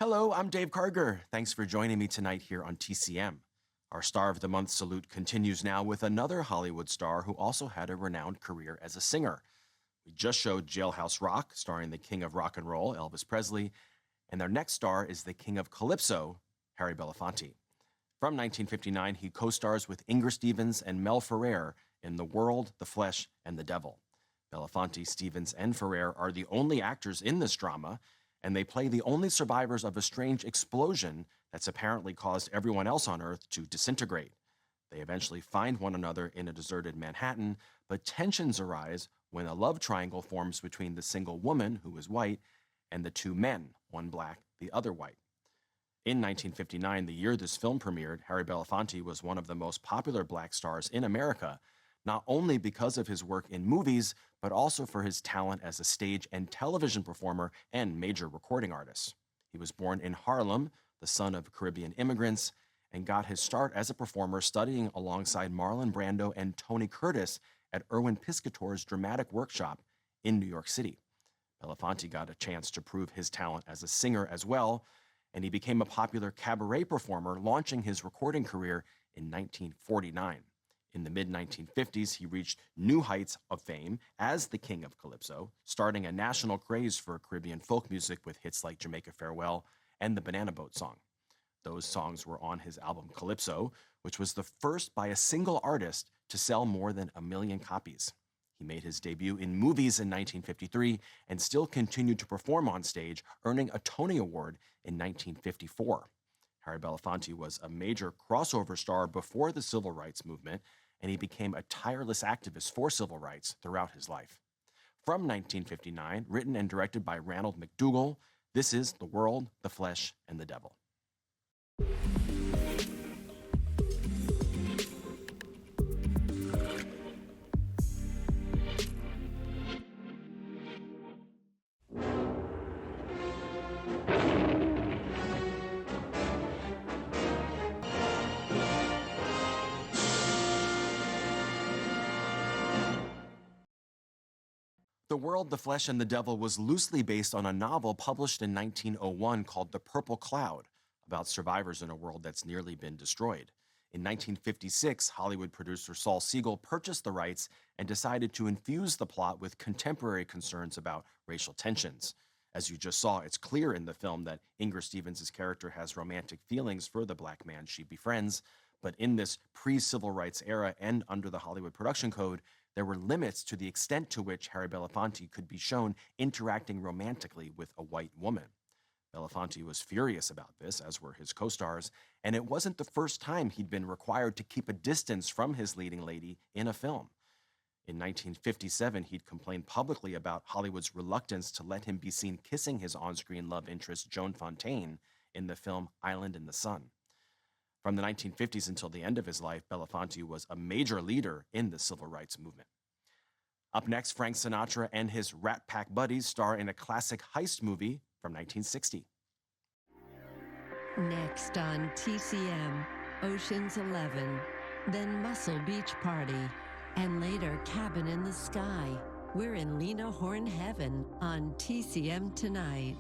Hello, I'm Dave Karger. Thanks for joining me tonight here on TCM. Our Star of the Month salute continues now with another Hollywood star who also had a renowned career as a singer. We just showed Jailhouse Rock, starring the king of rock and roll, Elvis Presley, and their next star is the king of calypso, Harry Belafonte. From 1959, he co-stars with Inger Stevens and Mel Ferrer in The World, the Flesh, and the Devil. Belafonte, Stevens, and Ferrer are the only actors in this drama, and they play the only survivors of a strange explosion that's apparently caused everyone else on Earth to disintegrate. They eventually find one another in a deserted Manhattan, but tensions arise when a love triangle forms between the single woman, who is white, and the two men, one black, the other white. In 1959, the year this film premiered, Harry Belafonte was one of the most popular black stars in America, not only because of his work in movies, but also for his talent as a stage and television performer and major recording artist. He was born in Harlem, the son of Caribbean immigrants, and got his start as a performer studying alongside Marlon Brando and Tony Curtis at Erwin Piscator's dramatic workshop in New York City. Belafonte got a chance to prove his talent as a singer as well, and he became a popular cabaret performer, launching his recording career in 1949. In the mid-1950s, he reached new heights of fame as the King of Calypso, starting a national craze for Caribbean folk music with hits like Jamaica Farewell and the Banana Boat Song. Those songs were on his album Calypso, which was the first by a single artist to sell more than 1 million copies. He made his debut in movies in 1953 and still continued to perform on stage, earning a Tony Award in 1954. Harry Belafonte was a major crossover star before the civil rights movement, and he became a tireless activist for civil rights throughout his life. From 1959, written and directed by Ranald McDougall, this is The World, the Flesh, and the Devil. The World, the Flesh, and the Devil was loosely based on a novel published in 1901 called The Purple Cloud, about survivors in a world that's nearly been destroyed. In 1956, Hollywood producer Saul Siegel purchased the rights and decided to infuse the plot with contemporary concerns about racial tensions. As you just saw, it's clear in the film that Inger Stevens' character has romantic feelings for the black man she befriends, but in this pre-civil rights era and under the Hollywood Production Code, there were limits to the extent to which Harry Belafonte could be shown interacting romantically with a white woman. Belafonte was furious about this, as were his co-stars, and it wasn't the first time he'd been required to keep a distance from his leading lady in a film. In 1957, he'd complained publicly about Hollywood's reluctance to let him be seen kissing his on-screen love interest, Joan Fontaine, in the film Island in the Sun. From the 1950s until the end of his life, Belafonte was a major leader in the civil rights movement. Up next, Frank Sinatra and his Rat Pack buddies star in a classic heist movie from 1960. Next on TCM, Ocean's 11, then Muscle Beach Party, and later Cabin in the Sky. We're in Lena Horne Heaven on TCM tonight.